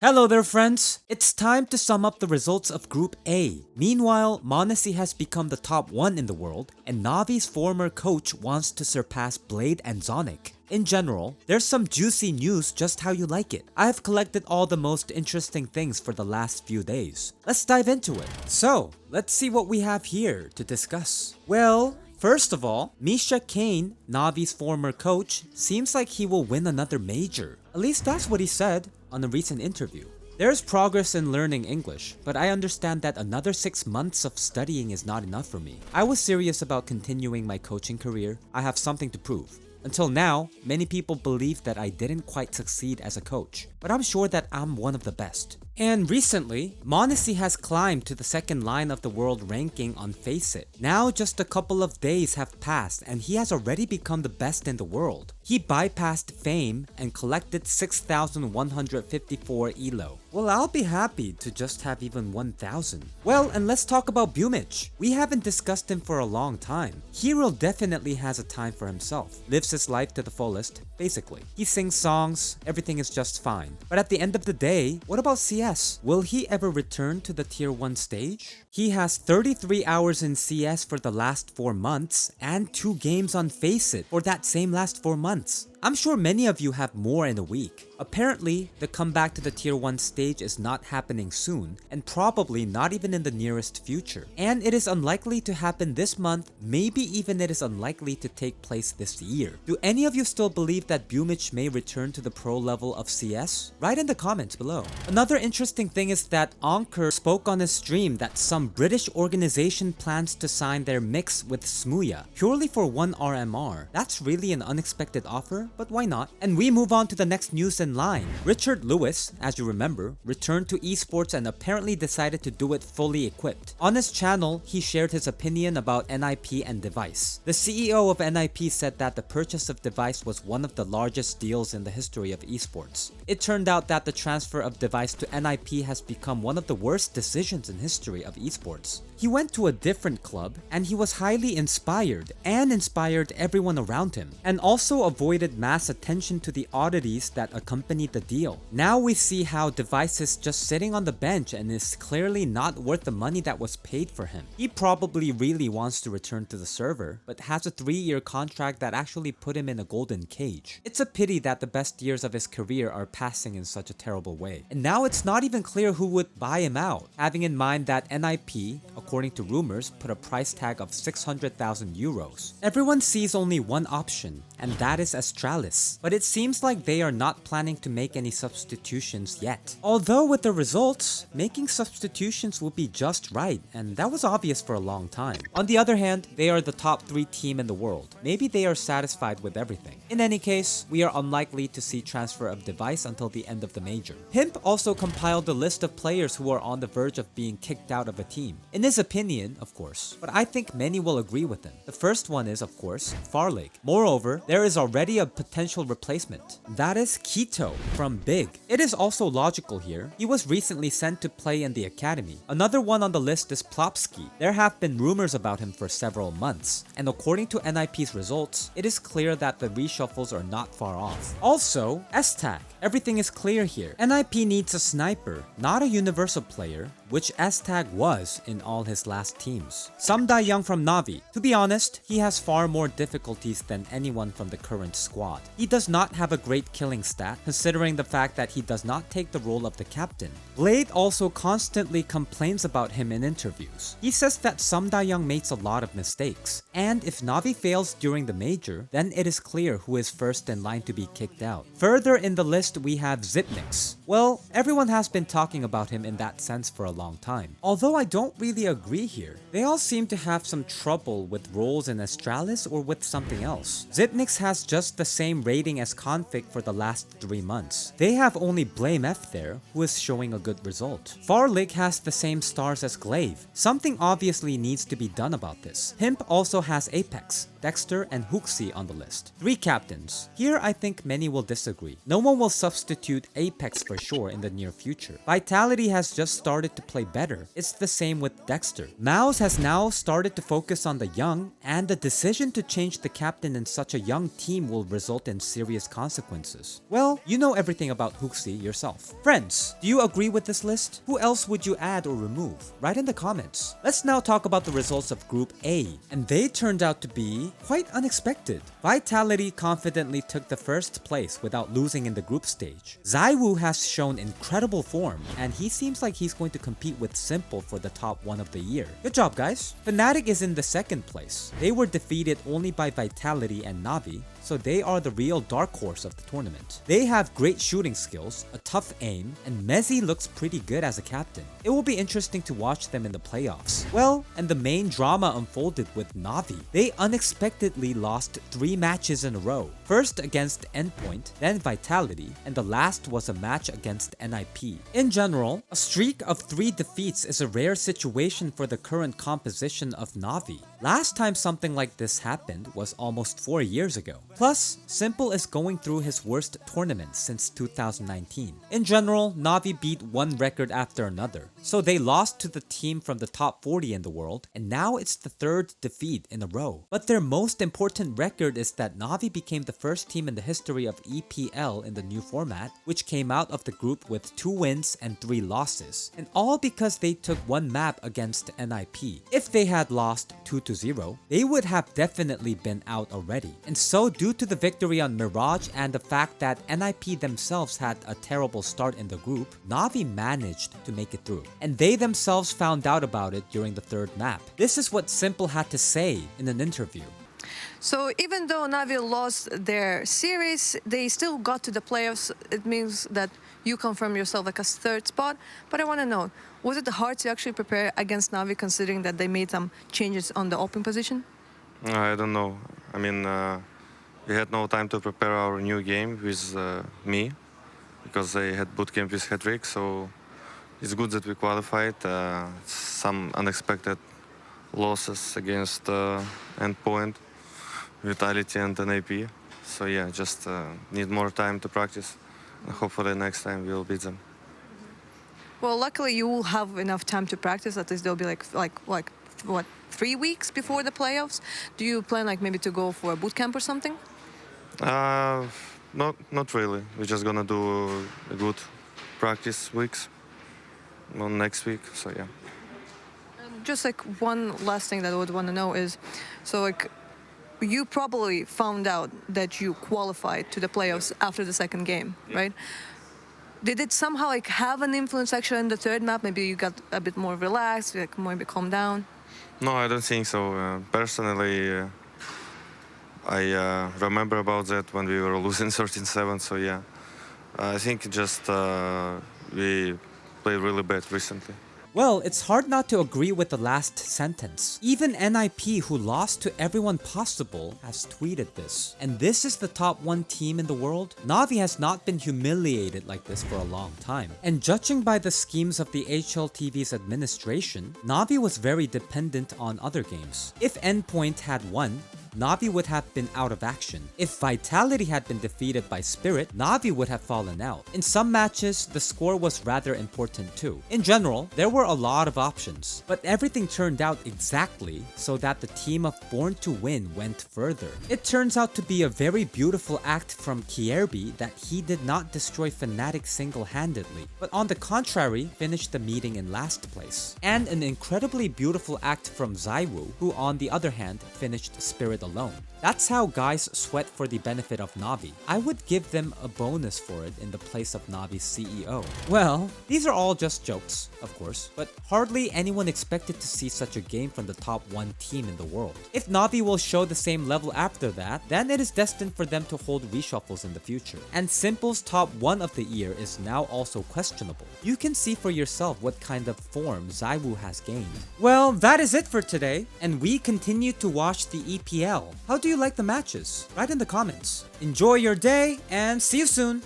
Hello there friends! It's time to sum up the results of Group A. Meanwhile, M0NESY has become the top 1 in the world, and Navi's former coach wants to surpass Blade and Zonic. In general, there's some juicy news just how you like it. I have collected all the most interesting things for the last few days. Let's dive into it. So, let's see what we have here to discuss. Well, first of all, Misha Kane, Navi's former coach, seems like he will win another major. At least that's what he said on a recent interview. There's progress in learning English, but I understand that another 6 months of studying is not enough for me. I was serious about continuing my coaching career. I have something to prove. Until now, many people believe that I didn't quite succeed as a coach, but I'm sure that I'm one of the best. And recently, M0NESY has climbed to the second line of the world ranking on Faceit. Now just a couple of days have passed and he has already become the best in the world. He bypassed fame and collected 6,154 elo. Well, I'll be happy to just have even 1,000. Well, and let's talk about Bumich. We haven't discussed him for a long time. Hero definitely has a time for himself. Lives his life to the fullest, basically. He sings songs, everything is just fine. But at the end of the day, what about CS? Will he ever return to the tier 1 stage? He has 33 hours in CS for the last 4 months and 2 games on Faceit for that same last 4 months. I'm sure many of you have more in a week. Apparently, the comeback to the tier 1 stage is not happening soon and probably not even in the nearest future. And it is unlikely to happen this month, maybe even it is unlikely to take place this year. Do any of you still believe that Bumich may return to the pro level of CS? Write in the comments below. Another interesting thing is that Anker spoke on his stream that some British organization plans to sign their mix with Smooya purely for 1 RMR. That's really an unexpected offer, but why not? And we move on to the next news in line. Richard Lewis, as you remember, returned to esports and apparently decided to do it fully equipped. On his channel, he shared his opinion about NIP and Device. The CEO of NIP said that the purchase of Device was one of the largest deals in the history of esports. It turned out that the transfer of Device to NIP has become one of the worst decisions in history of esports. He went to a different club and he was highly inspired and inspired everyone around him, and also avoided mass attention to the oddities that accompanied the deal. Now we see how Device is just sitting on the bench and is clearly not worth the money that was paid for him. He probably really wants to return to the server, but has a 3-year contract that actually put him in a golden cage. It's a pity that the best years of his career are passing in such a terrible way. And now it's not even clear who would buy him out, having in mind that NIP, according to rumors, put a price tag of 600,000 euros. Everyone sees only one option, and that is Astralis, but it seems like they are not planning to make any substitutions yet. Although with the results, making substitutions will be just right, and that was obvious for a long time. On the other hand, they are the top 3 team in the world. Maybe they are satisfied with everything. In any case, we are unlikely to see transfer of Device until the end of the major. Pimp also compiled a list of players who are on the verge of being kicked out of a team. In his opinion, of course, but I think many will agree with him. The first one is, of course, Farlig. Moreover, there is already a potential replacement. That is Keto from Big. It is also logical here. He was recently sent to play in the academy. Another one on the list is Plopsky. There have been rumors about him for several months, and according to NIP's results, it is clear that the reshuffles are not far off. Also, S-Tag. Everything is clear here. NIP needs a sniper, not a universal player, which S-Tag was in all his last teams. Young from Navi. To be honest, he has far more difficulties than anyone from the current squad. He does not have a great killing stat, considering the fact that he does not take the role of the captain. Blade also constantly complains about him in interviews. He says that Young makes a lot of mistakes, and if Navi fails during the major, then it is clear who is first in line to be kicked out. Further in the list, we have Zipnix. Well, everyone has been talking about him in that sense for a long time. Although I don't really agree here. They all seem to have some trouble with roles in Astralis or with something else. Zipnix has just the same rating as Config for the last 3 months. They have only Blame F there, who is showing a good result. Farlig has the same stars as Glaive. Something obviously needs to be done about this. Pimp also has Apex. Dexter, and HooXi on the list. 3 captains. Here I think many will disagree. No one will substitute Apex for sure in the near future. Vitality has just started to play better. It's the same with Dexter. M0NESY has now started to focus on the young, and the decision to change the captain in such a young team will result in serious consequences. Well, you know everything about HooXi yourself. Friends, do you agree with this list? Who else would you add or remove? Write in the comments. Let's now talk about the results of Group A, and they turned out to be quite unexpected. Vitality confidently took the first place without losing in the group stage. Zywoo has shown incredible form, and he seems like he's going to compete with Simple for the top 1 of the year. Good job, guys. Fnatic is in the second place. They were defeated only by Vitality and Navi, so they are the real dark horse of the tournament. They have great shooting skills, a tough aim, and M0NESY looks pretty good as a captain. It will be interesting to watch them in the playoffs. Well, and the main drama unfolded with Navi. They unexpectedly lost 3 matches in a row. First against Endpoint, then Vitality, and the last was a match against NIP. In general, a streak of 3 defeats is a rare situation for the current composition of Navi. Last time something like this happened was almost 4 years ago. Plus, Simple is going through his worst tournament since 2019. In general, Navi beat one record after another, so they lost to the team from the top 40 in the world, and now it's the 3rd defeat in a row. But their most important record is that Navi became the first team in the history of EPL in the new format, which came out of the group with 2 wins and 3 losses, and all because they took one map against NIP. If they had lost 2-0, they would have definitely been out already, and so due to the victory on Mirage and the fact that NIP themselves had a terrible start in the group, Navi managed to make it through, and they themselves found out about it during the 3rd map. This is what Simple had to say in an interview. So even though Navi lost their series, they still got to the playoffs. It means that you confirm yourself like a 3rd spot. But I want to know, was it hard to actually prepare against Navi considering that they made some changes on the open position? I don't know. I mean, we had no time to prepare our new game with me because they had bootcamp with Hedrick, so it's good that we qualified. Some unexpected losses against Endpoint, Vitality and NAP. So yeah, just need more time to practice. And hopefully next time we'll beat them. Well, luckily you will have enough time to practice. At least there'll be like what, 3 weeks before the playoffs? Do you plan like maybe to go for a boot camp or something? Not really. We're just gonna do a good practice weeks on next week. So yeah. Just like one last thing that I would want to know is, so like you probably found out that you qualified to the playoffs after the 2nd game, right? Did it somehow like have an influence actually in the 3rd map? Maybe you got a bit more relaxed, like maybe calm down? No, I don't think so. Personally, I remember about that when we were losing 13-7, so yeah. I think just we played really bad recently. Well, it's hard not to agree with the last sentence. Even NIP, who lost to everyone possible, has tweeted this. And this is the top 1 team in the world? Navi has not been humiliated like this for a long time. And judging by the schemes of the HLTV's administration, Navi was very dependent on other games. If Endpoint had won, Navi would have been out of action. If Vitality had been defeated by Spirit, Navi would have fallen out. In some matches, the score was rather important too. In general, there were a lot of options, but everything turned out exactly so that the team of Born to Win went further. It turns out to be a very beautiful act from Kierby that he did not destroy Fnatic single-handedly, but on the contrary, finished the meeting in last place. And an incredibly beautiful act from Zywoo, who on the other hand, finished Spirit alone. That's how guys sweat for the benefit of Navi. I would give them a bonus for it in the place of Navi's CEO. Well, these are all just jokes, of course, but hardly anyone expected to see such a game from the top 1 team in the world. If Navi will show the same level after that, then it is destined for them to hold reshuffles in the future. And Simple's top 1 of the year is now also questionable. You can see for yourself what kind of form Zywoo has gained. Well, that is it for today, and we continue to watch the EPL. How do you like the matches? Write in the comments. Enjoy your day, and see you soon!